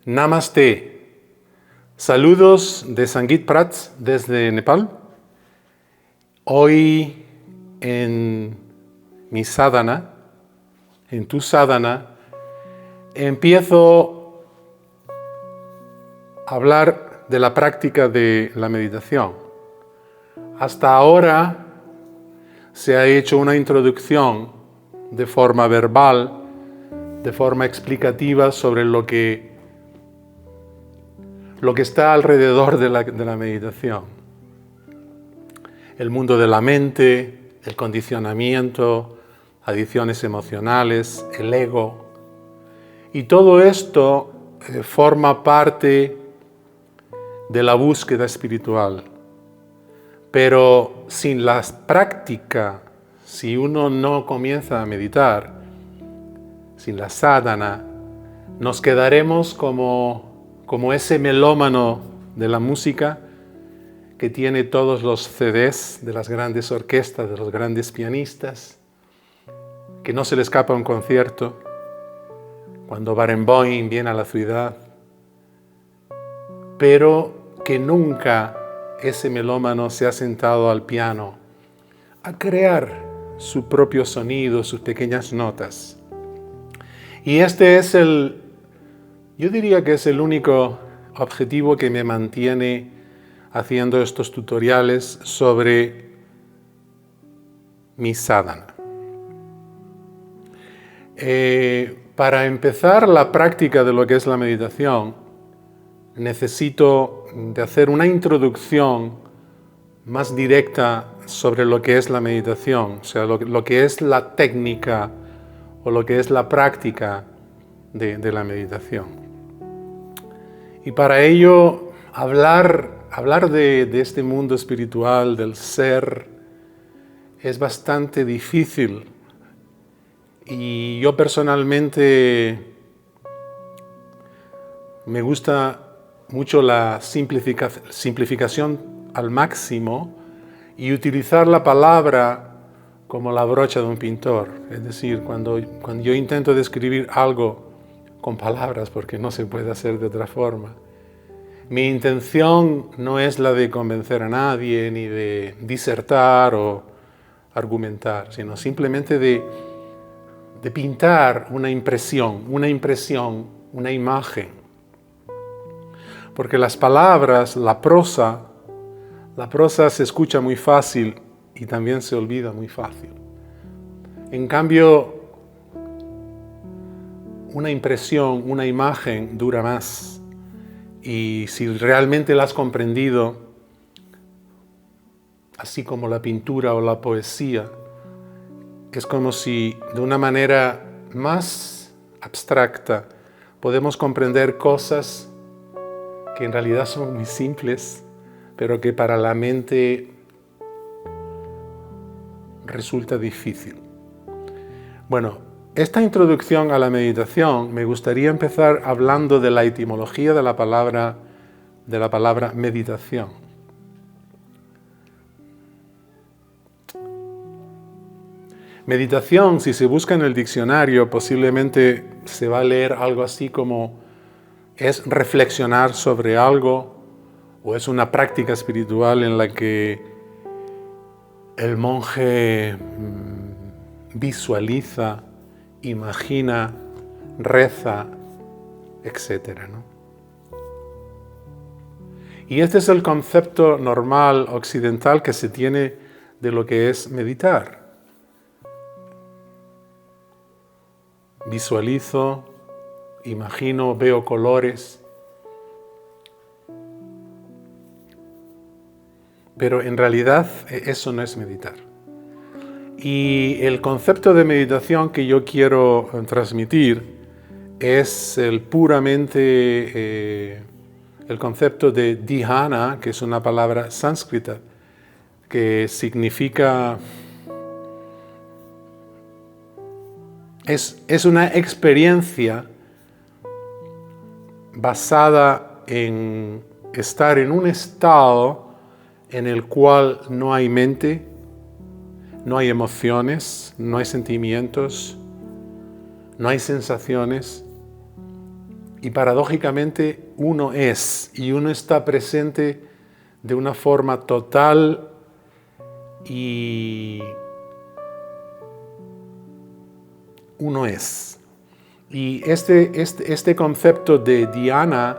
Namaste. Saludos de Sangeet Prats desde Nepal. Hoy en mi sadhana, en tu sadhana, empiezo a hablar de la práctica de la meditación. Hasta ahora se ha hecho una introducción de forma verbal, de forma explicativa sobre lo que está alrededor de la meditación. El mundo de la mente, el condicionamiento, adicciones emocionales, el ego. Y todo esto forma parte de la búsqueda espiritual. Pero sin la práctica, si uno no comienza a meditar, sin la sadhana, nos quedaremos como ese melómano de la música que tiene todos los CDs de las grandes orquestas, de los grandes pianistas, que no se le escapa un concierto, cuando Barenboim viene a la ciudad, pero que nunca ese melómano se ha sentado al piano a crear su propio sonido, sus pequeñas notas. Y este es yo diría que es el único objetivo que me mantiene haciendo estos tutoriales sobre mi sadhana. Para empezar la práctica de lo que es la meditación, necesito de hacer una introducción más directa sobre lo que es la meditación, o sea, lo que es la técnica o lo que es la práctica de la meditación. Y para ello, hablar de este mundo espiritual, del ser, es bastante difícil. Y yo personalmente me gusta mucho la simplificación al máximo y utilizar la palabra como la brocha de un pintor. Es decir, cuando yo intento describir algo con palabras, porque no se puede hacer de otra forma, mi intención no es la de convencer a nadie, ni de disertar o argumentar, sino simplemente de pintar una impresión, una imagen. Porque las palabras, la prosa se escucha muy fácil y también se olvida muy fácil. En cambio, una impresión, una imagen dura más. Y si realmente la has comprendido, así como la pintura o la poesía, es como si de una manera más abstracta podemos comprender cosas que en realidad son muy simples, pero que para la mente resulta difícil. Bueno, esta introducción a la meditación me gustaría empezar hablando de la etimología de la palabra meditación. Meditación, si se busca en el diccionario, posiblemente se va a leer algo así como es reflexionar sobre algo o es una práctica espiritual en la que el monje visualiza, imagina, reza, etc., ¿no? Y este es el concepto normal occidental que se tiene de lo que es meditar. Visualizo, imagino, veo colores. Pero en realidad eso no es meditar. Y el concepto de meditación que yo quiero transmitir es el concepto de dhyana, que es una palabra sánscrita, que significa es una experiencia basada en estar en un estado en el cual no hay mente, no hay emociones, no hay sentimientos, no hay sensaciones, y paradójicamente uno es, y uno está presente de una forma total y uno es. Y este concepto de dhyana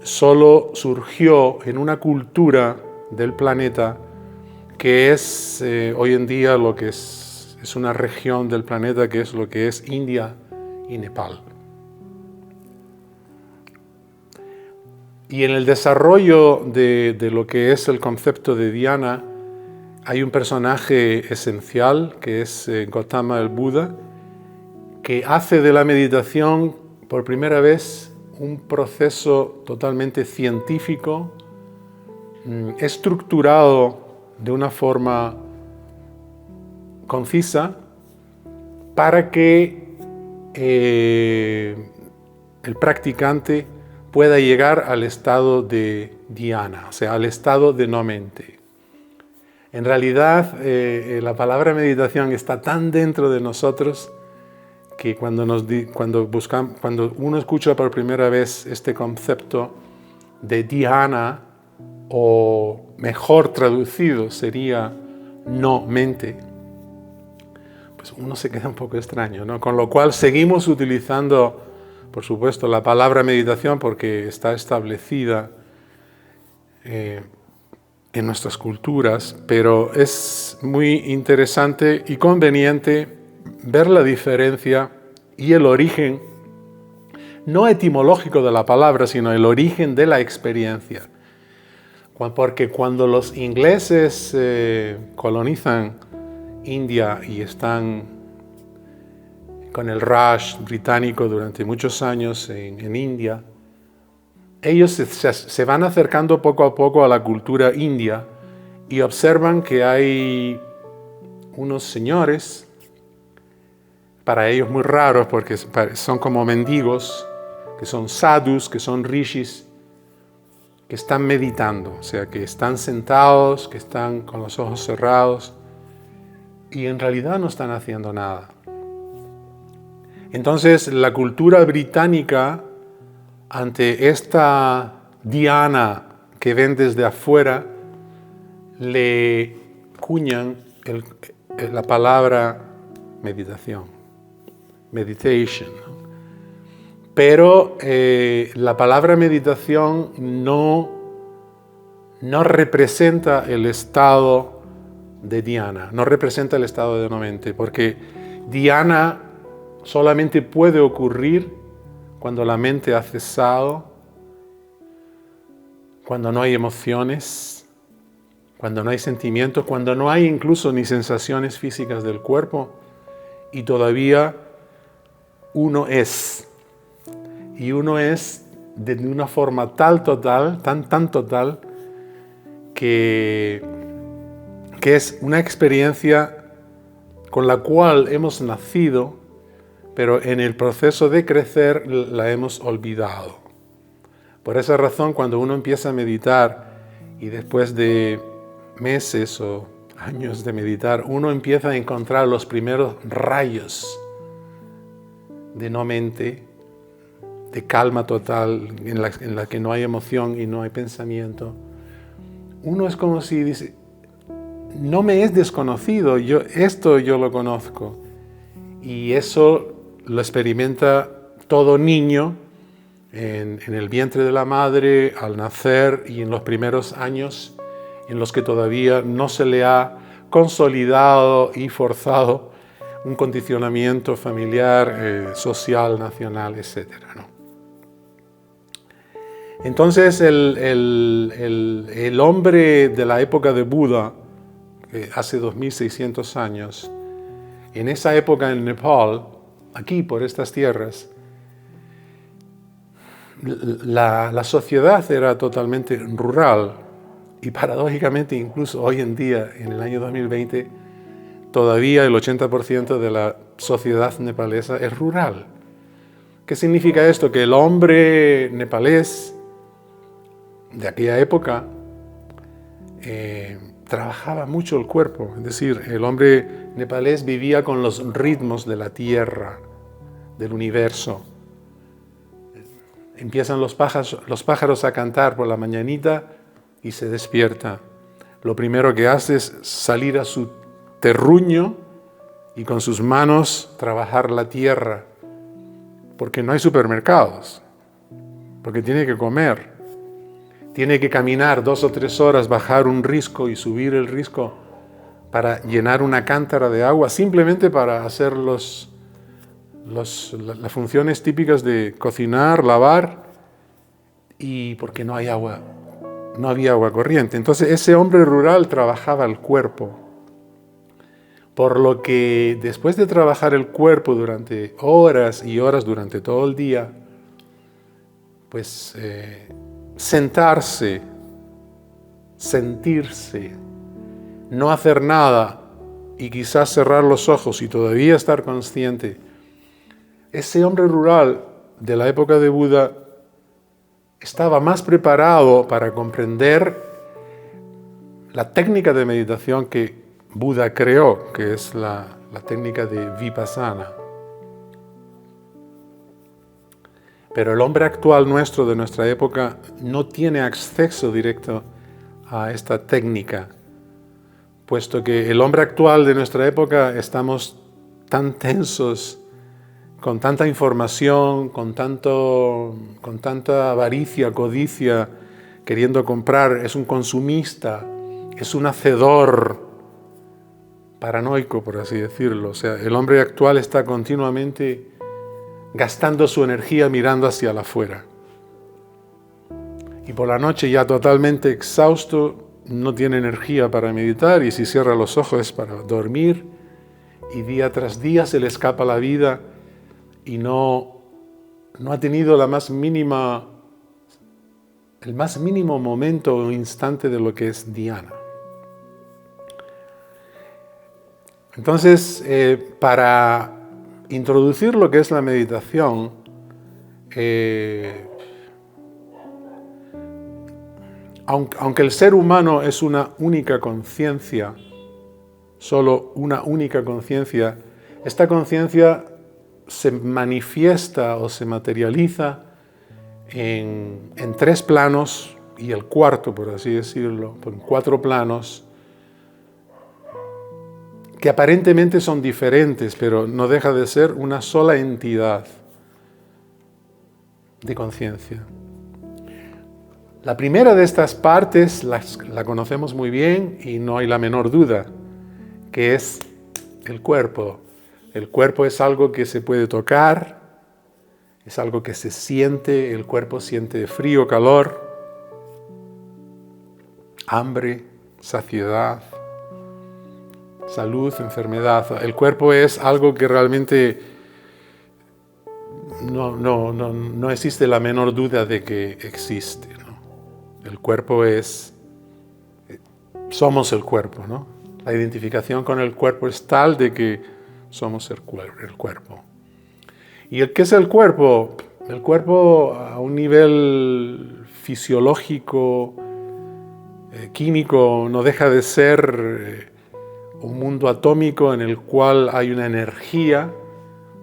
solo surgió en una cultura del planeta que es hoy en día lo que es una región del planeta que es lo que es India y Nepal. Y en el desarrollo de lo que es el concepto de dhyana hay un personaje esencial que es Gautama el Buda, que hace de la meditación por primera vez un proceso totalmente científico, estructurado de una forma concisa para que el practicante pueda llegar al estado de dhyana, o sea, al estado de no mente. En realidad, la palabra meditación está tan dentro de nosotros que cuando uno escucha por primera vez este concepto de dhyana, o mejor traducido sería no mente, pues uno se queda un poco extraño, ¿no? Con lo cual seguimos utilizando, por supuesto, la palabra meditación porque está establecida en nuestras culturas, pero es muy interesante y conveniente ver la diferencia y el origen, no etimológico de la palabra, sino el origen de la experiencia. Porque cuando los ingleses colonizan India y están con el Raj británico durante muchos años en India, ellos se van acercando poco a poco a la cultura india y observan que hay unos señores, para ellos muy raros porque son como mendigos, que son sadhus, que son rishis, que están meditando, o sea, que están sentados, que están con los ojos cerrados y en realidad no están haciendo nada. Entonces, la cultura británica, ante esta dhyana que ven desde afuera, le cuñan la palabra meditación, meditation. Pero la palabra meditación no representa el estado de dhyana, no representa el estado de no mente, porque dhyana solamente puede ocurrir cuando la mente ha cesado, cuando no hay emociones, cuando no hay sentimientos, cuando no hay incluso ni sensaciones físicas del cuerpo y todavía uno es. Y uno es de una forma tan total, que es una experiencia con la cual hemos nacido, pero en el proceso de crecer la hemos olvidado. Por esa razón, cuando uno empieza a meditar y después de meses o años de meditar, uno empieza a encontrar los primeros rayos de no mente, de calma total, en la que no hay emoción y no hay pensamiento. Uno es como si dice, no me es desconocido, esto yo lo conozco. Y eso lo experimenta todo niño en el vientre de la madre, al nacer y en los primeros años en los que todavía no se le ha consolidado y forzado un condicionamiento familiar, social, nacional, etc., ¿no? Entonces el hombre de la época de Buda, hace 2600 años, en esa época en Nepal, aquí por estas tierras, la sociedad era totalmente rural y paradójicamente incluso hoy en día, en el año 2020, todavía el 80% de la sociedad nepalesa es rural. ¿Qué significa esto? Que el hombre nepalés de aquella época trabajaba mucho el cuerpo, es decir, el hombre nepalés vivía con los ritmos de la tierra, del universo. empiezan los pájaros a cantar por la mañanita y se despierta. Lo primero que hace es salir a su terruño y con sus manos trabajar la tierra, porque no hay supermercados, porque tiene que comer, tiene que caminar 2 o 3 horas, bajar un risco y subir el risco para llenar una cántara de agua, simplemente para hacer las funciones típicas de cocinar, lavar, y porque no hay agua, no había agua corriente. Entonces ese hombre rural trabajaba el cuerpo, por lo que después de trabajar el cuerpo durante horas y horas durante todo el día, pues sentarse, sentirse, no hacer nada y quizás cerrar los ojos y todavía estar consciente. Ese hombre rural de la época de Buda estaba más preparado para comprender la técnica de meditación que Buda creó, que es la técnica de Vipassana. Pero el hombre actual nuestro, de nuestra época, no tiene acceso directo a esta técnica, puesto que el hombre actual de nuestra época estamos tan tensos, con tanta información, con tanta avaricia, codicia, queriendo comprar, es un consumista, es un hacedor paranoico, por así decirlo. O sea, el hombre actual está continuamente gastando su energía mirando hacia afuera. Y por la noche, ya totalmente exhausto, no tiene energía para meditar, y si cierra los ojos es para dormir, y día tras día se le escapa la vida y no ha tenido el más mínimo momento o instante de lo que es dhyana. Entonces, para introducir lo que es la meditación, aunque el ser humano es una única conciencia, solo una única conciencia, esta conciencia se manifiesta o se materializa en 3 planos y el cuarto, por así decirlo, en 4 planos, que aparentemente son diferentes, pero no deja de ser una sola entidad de conciencia. La primera de estas partes la conocemos muy bien y no hay la menor duda, que es el cuerpo. El cuerpo es algo que se puede tocar, es algo que se siente, el cuerpo siente frío, calor, hambre, saciedad, salud, enfermedad. El cuerpo es algo que realmente no existe la menor duda de que existe, ¿no? El cuerpo somos el cuerpo, ¿no? La identificación con el cuerpo es tal de que somos el cuerpo. ¿Y qué es el cuerpo? El cuerpo a un nivel fisiológico, químico, no deja de ser un mundo atómico en el cual hay una energía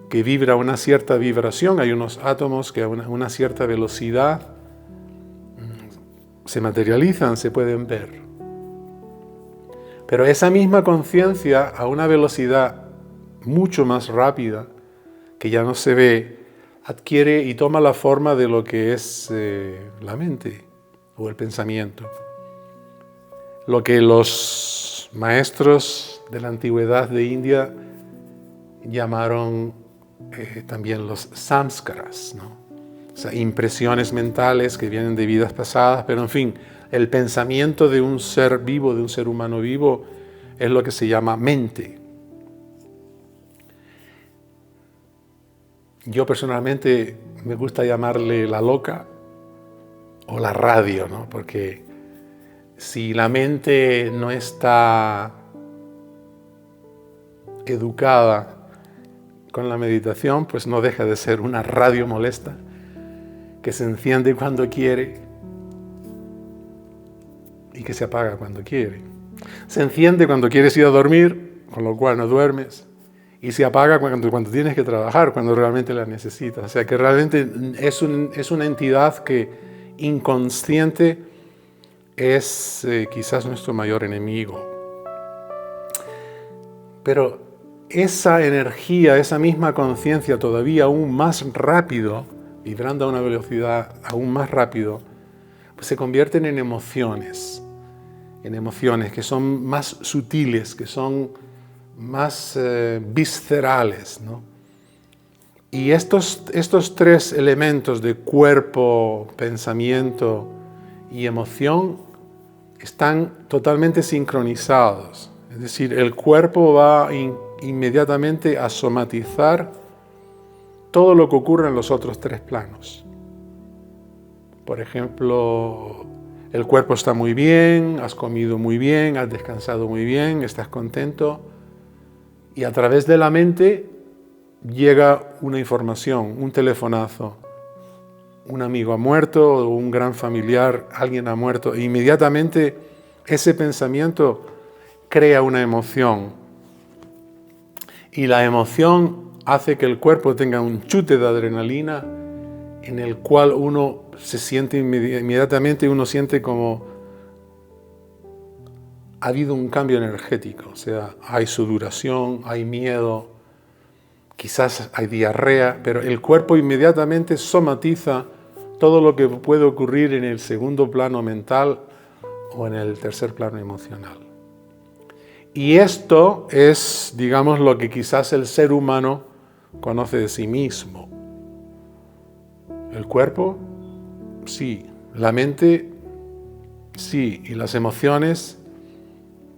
que vibra a una cierta vibración, hay unos átomos que a una cierta velocidad se materializan, se pueden ver. Pero esa misma conciencia a una velocidad mucho más rápida, que ya no se ve, adquiere y toma la forma de lo que es la mente o el pensamiento. Lo que los maestros de la antigüedad de India llamaron también los samskaras, ¿no? O sea, impresiones mentales que vienen de vidas pasadas, pero en fin, el pensamiento de un ser vivo, de un ser humano vivo, es lo que se llama mente. Yo personalmente me gusta llamarle la loca o la radio, ¿no? Porque si la mente no está educada con la meditación, pues no deja de ser una radio molesta que se enciende cuando quiere y que se apaga cuando quiere. Se enciende cuando quieres ir a dormir, con lo cual no duermes, y se apaga cuando tienes que trabajar, cuando realmente la necesitas. O sea que realmente es una entidad que inconsciente es quizás nuestro mayor enemigo. Pero esa energía, esa misma conciencia todavía aún más rápido, vibrando a una velocidad aún más rápido, pues se convierten en emociones que son más sutiles, que son más viscerales, ¿no? Y estos tres elementos de cuerpo, pensamiento y emoción están totalmente sincronizados. Es decir, el cuerpo va inmediatamente a somatizar todo lo que ocurre en los otros tres planos. Por ejemplo, el cuerpo está muy bien, has comido muy bien, has descansado muy bien, estás contento, y a través de la mente llega una información, un telefonazo. Un amigo ha muerto, o un gran familiar, alguien ha muerto, e inmediatamente ese pensamiento crea una emoción. Y la emoción hace que el cuerpo tenga un chute de adrenalina en el cual uno se siente inmediatamente, uno siente como ha habido un cambio energético. O sea, hay sudoración, hay miedo, quizás hay diarrea, pero el cuerpo inmediatamente somatiza todo lo que puede ocurrir en el segundo plano mental o en el tercer plano emocional. Y esto es, digamos, lo que quizás el ser humano conoce de sí mismo. El cuerpo, sí. La mente, sí. Y las emociones,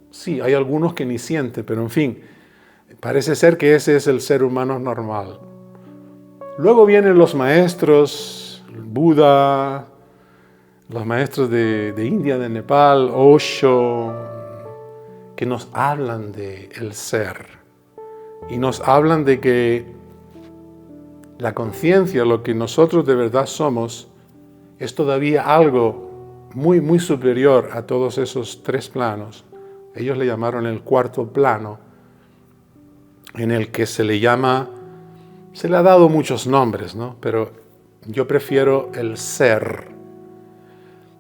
sí. Hay algunos que ni sienten, pero en fin, parece ser que ese es el ser humano normal. Luego vienen los maestros, Buda, los maestros de India, de Nepal, Osho, que nos hablan del ser y nos hablan de que la conciencia, lo que nosotros de verdad somos, es todavía algo muy, muy superior a todos esos tres planos. Ellos le llamaron el cuarto plano, en el que se le llama, se le ha dado muchos nombres, ¿no? Pero yo prefiero el ser.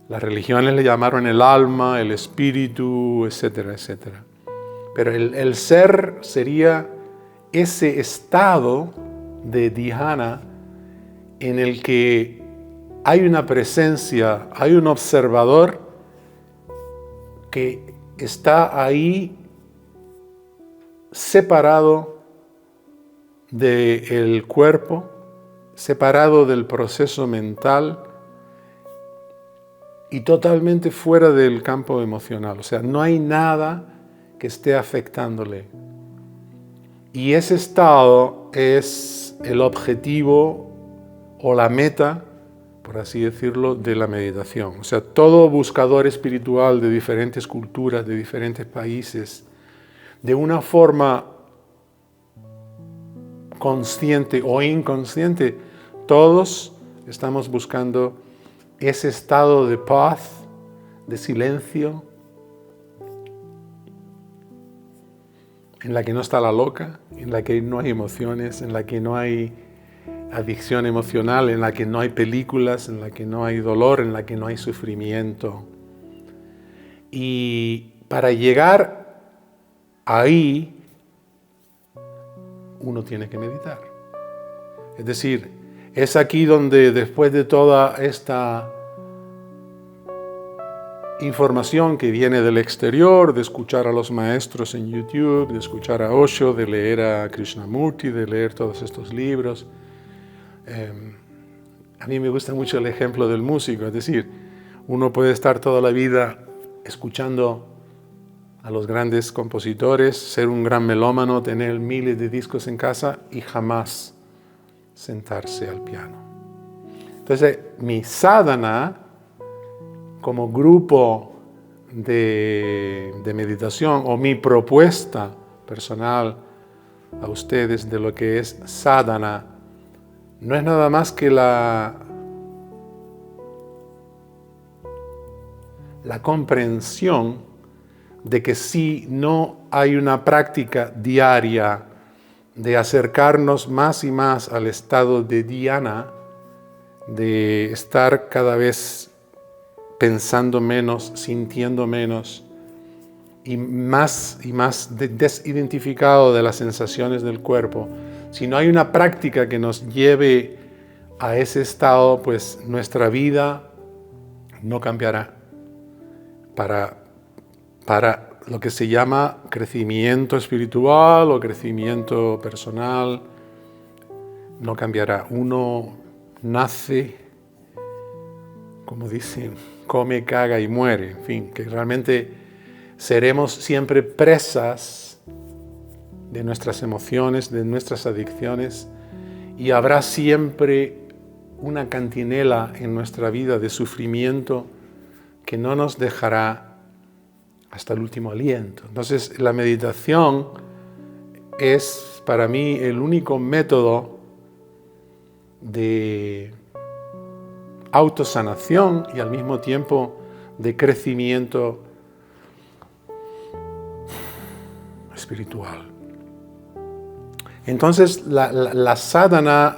Las religiones le llamaron el alma, el espíritu, etcétera, etcétera. Pero el ser sería ese estado de dhyana en el que hay una presencia, hay un observador que está ahí separado del cuerpo, separado del proceso mental y totalmente fuera del campo emocional. O sea, no hay nada que esté afectándole. Y ese estado es el objetivo o la meta, por así decirlo, de la meditación. O sea, todo buscador espiritual de diferentes culturas, de diferentes países, de una forma consciente o inconsciente, todos estamos buscando ese estado de paz, de silencio, en la que no está la loca, en la que no hay emociones, en la que no hay adicción emocional, en la que no hay películas, en la que no hay dolor, en la que no hay sufrimiento. Y para llegar ahí, uno tiene que meditar. Es decir, es aquí donde después de toda esta información que viene del exterior, de escuchar a los maestros en YouTube, de escuchar a Osho, de leer a Krishnamurti, de leer todos estos libros. A mí me gusta mucho el ejemplo del músico, es decir, uno puede estar toda la vida escuchando a los grandes compositores, ser un gran melómano, tener miles de discos en casa y jamás sentarse al piano. Entonces, mi sadhana como grupo de meditación o mi propuesta personal a ustedes de lo que es sadhana no es nada más que la comprensión de que si no hay una práctica diaria de acercarnos más y más al estado de dhyana, de estar cada vez pensando menos, sintiendo menos y más desidentificado de las sensaciones del cuerpo. Si no hay una práctica que nos lleve a ese estado, pues nuestra vida no cambiará para lo que se llama crecimiento espiritual o crecimiento personal. No cambiará. Uno nace, como dicen, come, caga y muere. En fin, que realmente seremos siempre presas de nuestras emociones, de nuestras adicciones, y habrá siempre una cantinela en nuestra vida de sufrimiento que no nos dejará hasta el último aliento. Entonces, la meditación es para mí el único método de autosanación y al mismo tiempo de crecimiento espiritual. Entonces, la sadhana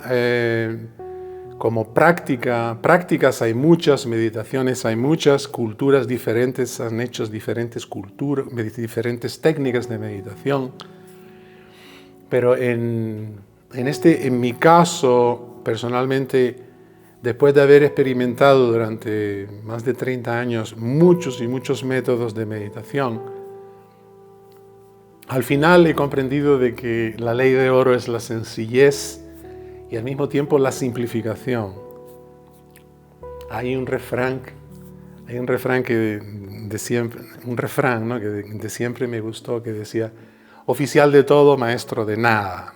como prácticas hay muchas, meditaciones hay muchas, culturas diferentes han hecho diferentes técnicas de meditación. Pero en mi caso, personalmente, después de haber experimentado durante más de 30 años muchos y muchos métodos de meditación, al final he comprendido de que la ley de oro es la sencillez y al mismo tiempo la simplificación. Hay un refrán que de siempre, ¿no? que de siempre me gustó, que decía: oficial de todo, maestro de nada.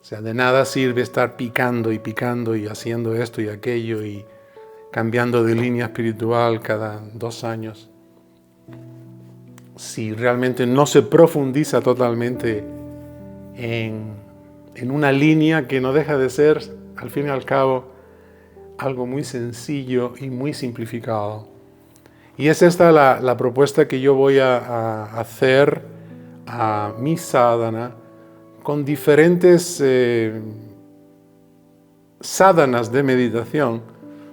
O sea, de nada sirve estar picando y haciendo esto y aquello y cambiando de línea espiritual cada 2 años, si realmente no se profundiza totalmente en una línea que no deja de ser, al fin y al cabo, algo muy sencillo y muy simplificado. Y es esta la propuesta que yo voy a hacer a mi sadhana con diferentes sadhanas de meditación,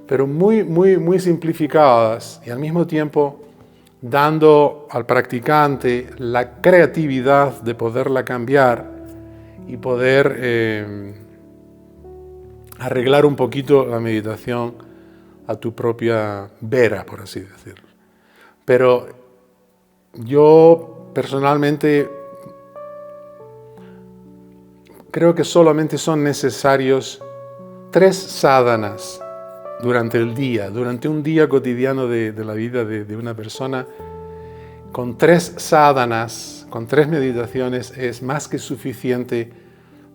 pero muy simplificadas y al mismo tiempo dando al practicante la creatividad de poderla cambiar y poder arreglar un poquito la meditación a tu propia vera, por así decirlo. Pero yo personalmente creo que solamente son necesarios 3 sadhanas durante el día, durante un día cotidiano de la vida de una persona. Con 3 sadhanas, con 3 meditaciones es más que suficiente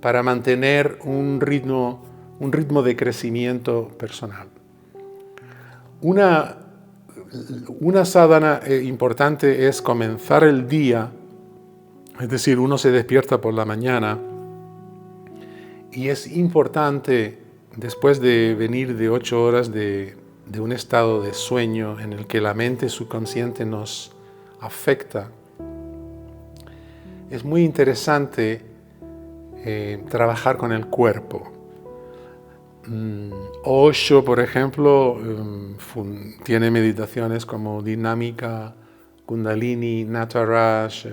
para mantener un ritmo de crecimiento personal. Una sadhana importante es comenzar el día, es decir, uno se despierta por la mañana y es importante, después de venir de 8 horas de un estado de sueño en el que la mente subconsciente nos afecta, es muy interesante trabajar con el cuerpo. Osho, por ejemplo, tiene meditaciones como dinámica, kundalini, nataraj.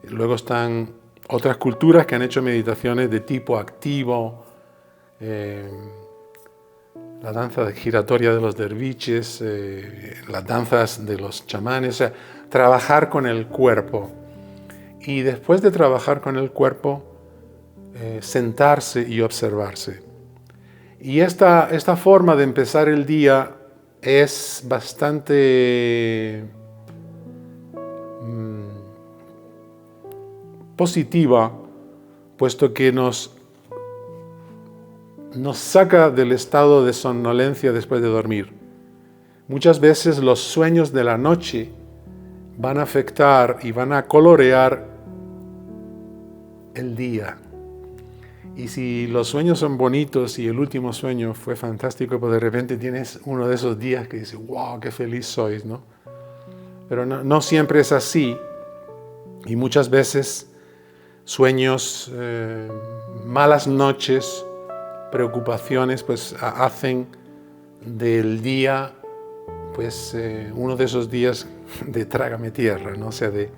Luego están otras culturas que han hecho meditaciones de tipo activo, la danza giratoria de los derviches, las danzas de los chamanes, o sea, trabajar con el cuerpo. Y después de trabajar con el cuerpo, sentarse y observarse. Y esta forma de empezar el día es bastante positiva, puesto que nos saca del estado de somnolencia después de dormir. Muchas veces los sueños de la noche van a afectar y van a colorear el día. Y si los sueños son bonitos y el último sueño fue fantástico, pues de repente tienes uno de esos días que dices, wow, qué feliz sois, ¿no? Pero no siempre es así. Y muchas veces sueños, malas noches, preocupaciones, pues hacen del día pues uno de esos días de trágame tierra, ¿no? O sea, de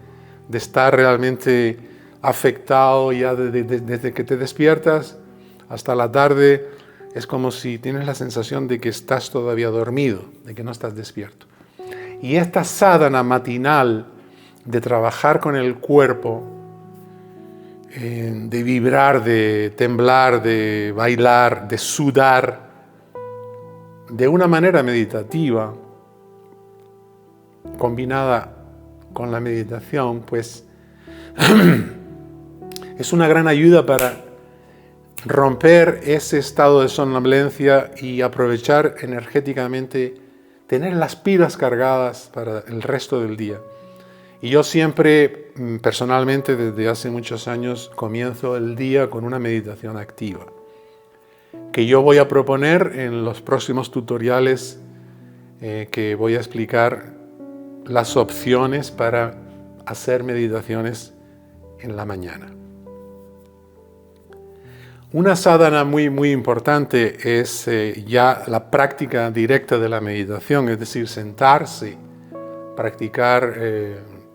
estar realmente afectado ya desde que te despiertas hasta la tarde. Es como si tienes la sensación de que estás todavía dormido, de que no estás despierto. Y esta sadhana matinal de trabajar con el cuerpo, de vibrar, de temblar, de bailar, de sudar, de una manera meditativa, combinada con la meditación, pues es una gran ayuda para romper ese estado de somnolencia y aprovechar energéticamente, tener las pilas cargadas para el resto del día. Y yo siempre, personalmente, desde hace muchos años, comienzo el día con una meditación activa, que yo voy a proponer en los próximos tutoriales que voy a explicar las opciones para hacer meditaciones en la mañana. Una sadhana muy importante es ya la práctica directa de la meditación, es decir, sentarse, practicar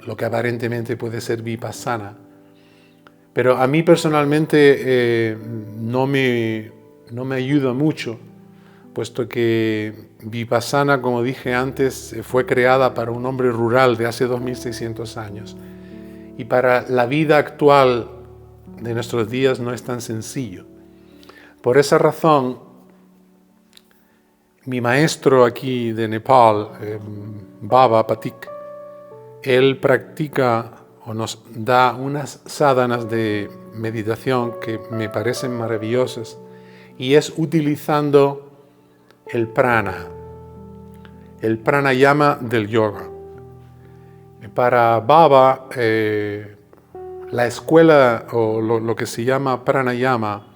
lo que aparentemente puede ser vipassana. Pero a mí personalmente no me ayuda mucho, puesto que vipassana, como dije antes, fue creada para un hombre rural de hace 2600 años. Y para la vida actual de nuestros días no es tan sencillo. Por esa razón, mi maestro aquí de Nepal, Baba Pathik, él practica o nos da unas sadhanas de meditación que me parecen maravillosas, y es utilizando el pranayama del yoga. Para Baba, la escuela o lo que se llama pranayama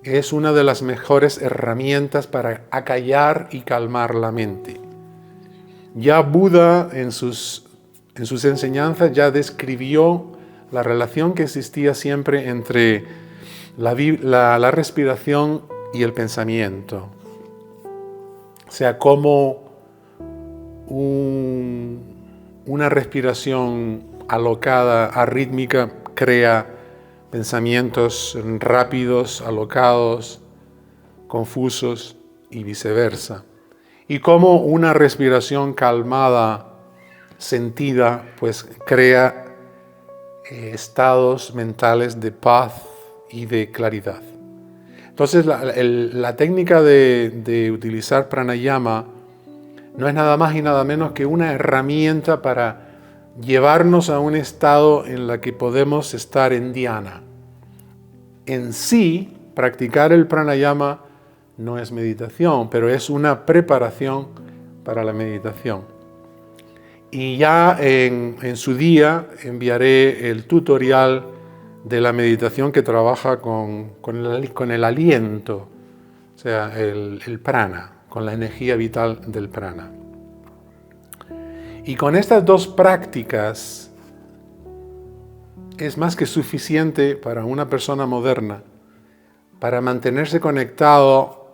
es una de las mejores herramientas para acallar y calmar la mente. Ya Buda en sus enseñanzas ya describió la relación que existía siempre entre la respiración y el pensamiento. O sea, como una respiración alocada, arrítmica, crea pensamientos rápidos, alocados, confusos y viceversa. Y como una respiración calmada, sentida, pues crea estados mentales de paz y de claridad. Entonces la técnica de utilizar pranayama no es nada más y nada menos que una herramienta para llevarnos a un estado en el que podemos estar en dhyana. En sí, practicar el pranayama no es meditación, pero es una preparación para la meditación. Y ya en su día enviaré el tutorial de la meditación que trabaja con el aliento, o sea, el prana, con la energía vital del prana. Y con estas dos prácticas es más que suficiente para una persona moderna para mantenerse conectado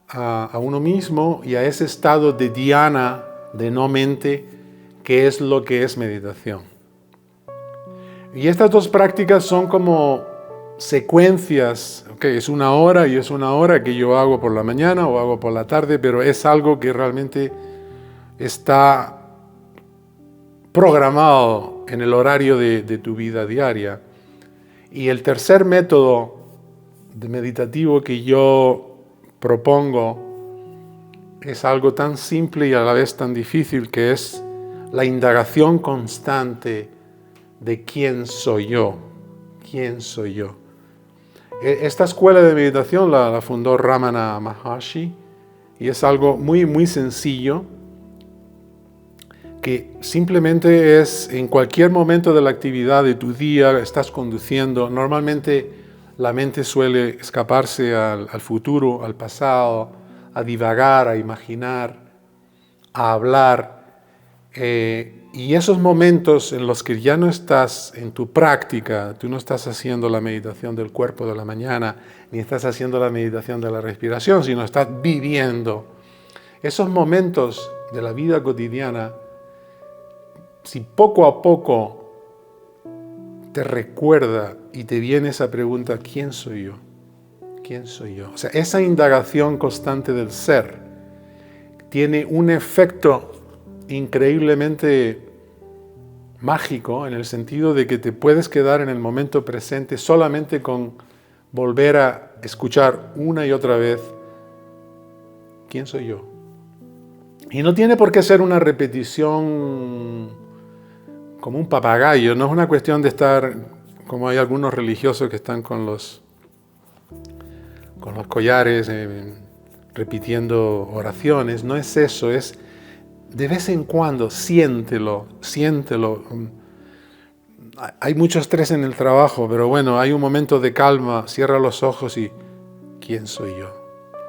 a uno mismo y a ese estado de dhyana, de no mente, que es lo que es meditación. Y estas dos prácticas son como secuencias, es una hora y es una hora que yo hago por la mañana o hago por la tarde, pero es algo que realmente está programado en el horario de tu vida diaria. Y el tercer método meditativo que yo propongo es algo tan simple y a la vez tan difícil, que es la indagación constante de quién soy yo. ¿Quién soy yo? Esta escuela de meditación la fundó Ramana Maharshi y es algo muy sencillo, que simplemente es en cualquier momento de la actividad de tu día, estás conduciendo. Normalmente la mente suele escaparse al futuro, al pasado, a divagar, a imaginar, a hablar. Y esos momentos en los que ya no estás en tu práctica, tú no estás haciendo la meditación del cuerpo de la mañana, ni estás haciendo la meditación de la respiración, sino estás viviendo. Esos momentos de la vida cotidiana, si poco a poco te recuerda y te viene esa pregunta, ¿quién soy yo? ¿Quién soy yo? O sea, esa indagación constante del ser tiene un efecto increíblemente mágico en el sentido de que te puedes quedar en el momento presente solamente con volver a escuchar una y otra vez ¿quién soy yo? Y no tiene por qué ser una repetición como un papagayo, no es una cuestión de estar como hay algunos religiosos que están con los collares repitiendo oraciones, no es eso, es de vez en cuando, siéntelo. Hay mucho estrés en el trabajo, pero bueno, hay un momento de calma, cierra los ojos y ¿quién soy yo?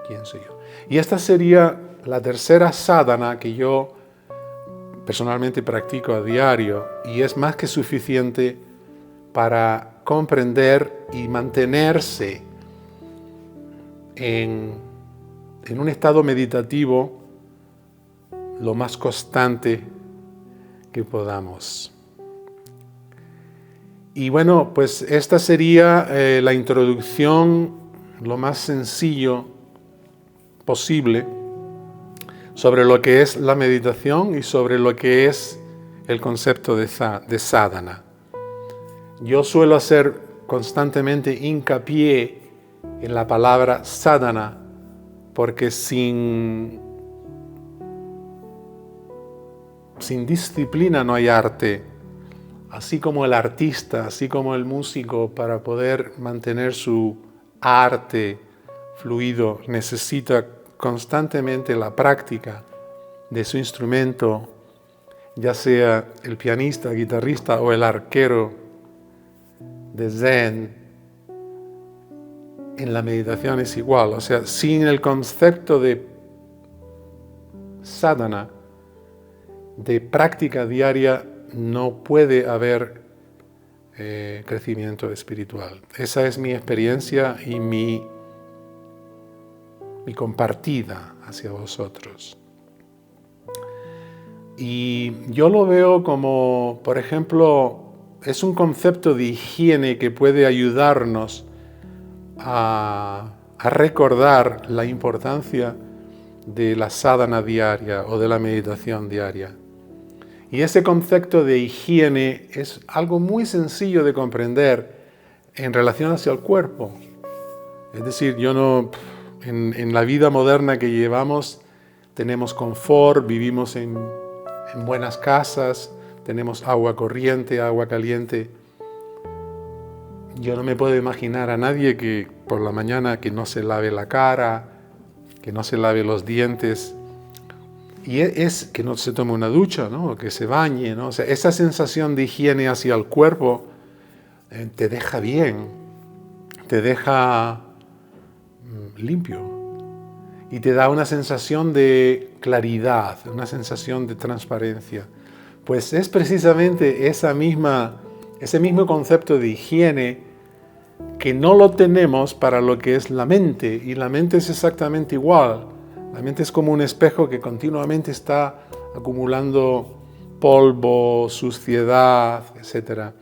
¿Quién soy yo? Y esta sería la tercera sadhana que yo personalmente practico a diario y es más que suficiente para comprender y mantenerse en un estado meditativo lo más constante que podamos. Y bueno, pues esta sería la introducción lo más sencillo posible sobre lo que es la meditación y sobre lo que es el concepto de sadhana. Yo suelo hacer constantemente hincapié en la palabra sadhana porque sin disciplina no hay arte. Así como el artista, así como el músico, para poder mantener su arte fluido, necesita constantemente la práctica de su instrumento, ya sea el pianista, guitarrista o el arquero de Zen. En la meditación es igual, o sea, sin el concepto de sadhana, de práctica diaria, no puede haber crecimiento espiritual. Esa es mi experiencia y mi compartida hacia vosotros. Y yo lo veo como, por ejemplo, es un concepto de higiene que puede ayudarnos a recordar la importancia de la sadhana diaria o de la meditación diaria. Y ese concepto de higiene es algo muy sencillo de comprender en relación hacia el cuerpo. Es decir, en la vida moderna que llevamos tenemos confort, vivimos en buenas casas, tenemos agua corriente, agua caliente. Yo no me puedo imaginar a nadie que por la mañana que no se lave la cara, que no se lave los dientes, y es que no se tome una ducha, ¿no? Que se bañe, ¿no? O sea, esa sensación de higiene hacia el cuerpo te deja bien, te deja limpio y te da una sensación de claridad, una sensación de transparencia. Pues es precisamente ese mismo concepto de higiene que no lo tenemos para lo que es la mente, y la mente es exactamente igual. La mente es como un espejo que continuamente está acumulando polvo, suciedad, etc.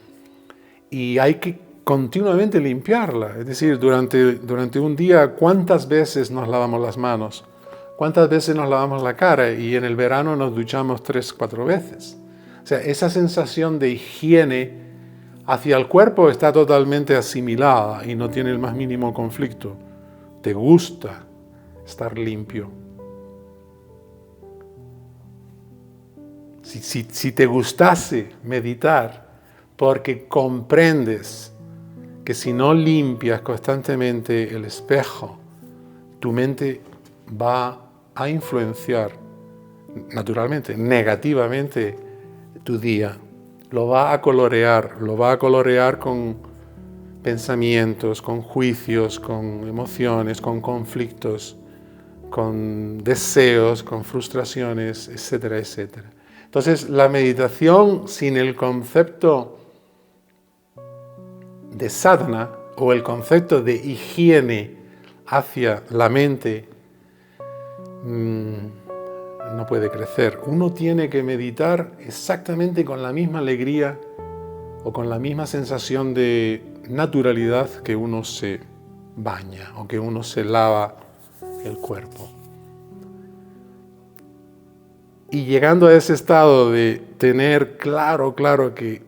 Y hay que continuamente limpiarla. Es decir, durante un día, ¿cuántas veces nos lavamos las manos? ¿Cuántas veces nos lavamos la cara? Y en el verano nos duchamos 3-4 veces. O sea, esa sensación de higiene hacia el cuerpo está totalmente asimilada y no tiene el más mínimo conflicto. Te gusta estar limpio. Si te gustase meditar, porque comprendes que si no limpias constantemente el espejo, tu mente va a influenciar naturalmente, negativamente tu día. Lo va a colorear con pensamientos, con juicios, con emociones, con conflictos, con deseos, con frustraciones, etcétera, etcétera. Entonces, la meditación sin el concepto de sadhana o el concepto de higiene hacia la mente no puede crecer. Uno tiene que meditar exactamente con la misma alegría o con la misma sensación de naturalidad que uno se baña o que uno se lava el cuerpo. Y llegando a ese estado de tener claro que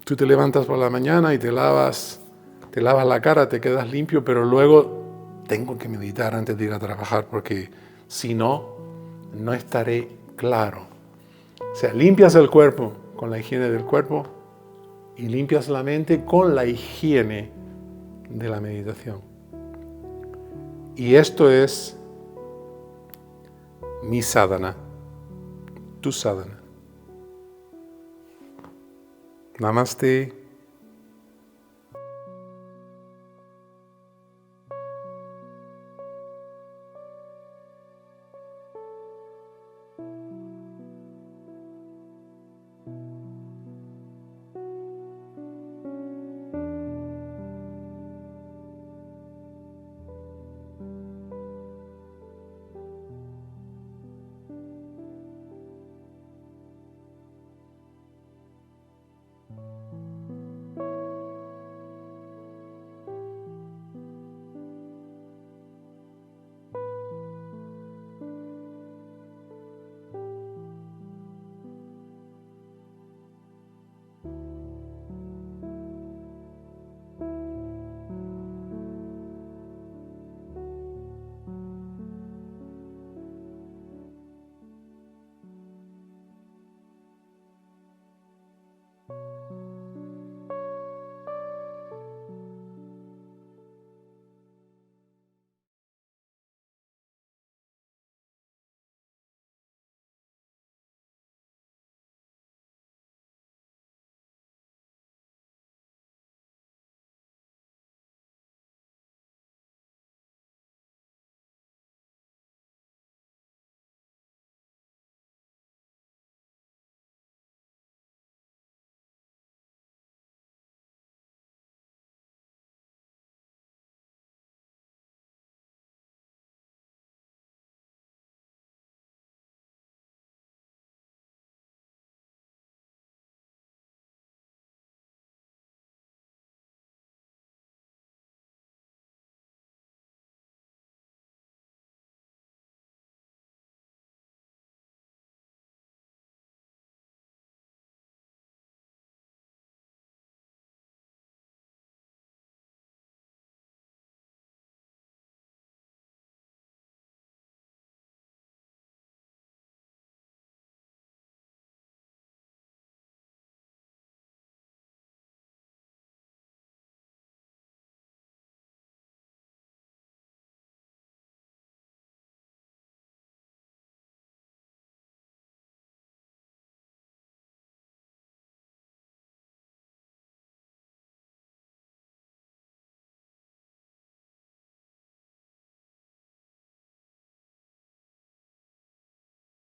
tú te levantas por la mañana y te lavas la cara, te quedas limpio, pero luego tengo que meditar antes de ir a trabajar porque si no, no estaré claro. O sea, limpias el cuerpo con la higiene del cuerpo y limpias la mente con la higiene de la meditación. Y esto es mi sadhana, tu sadhana. Namaste.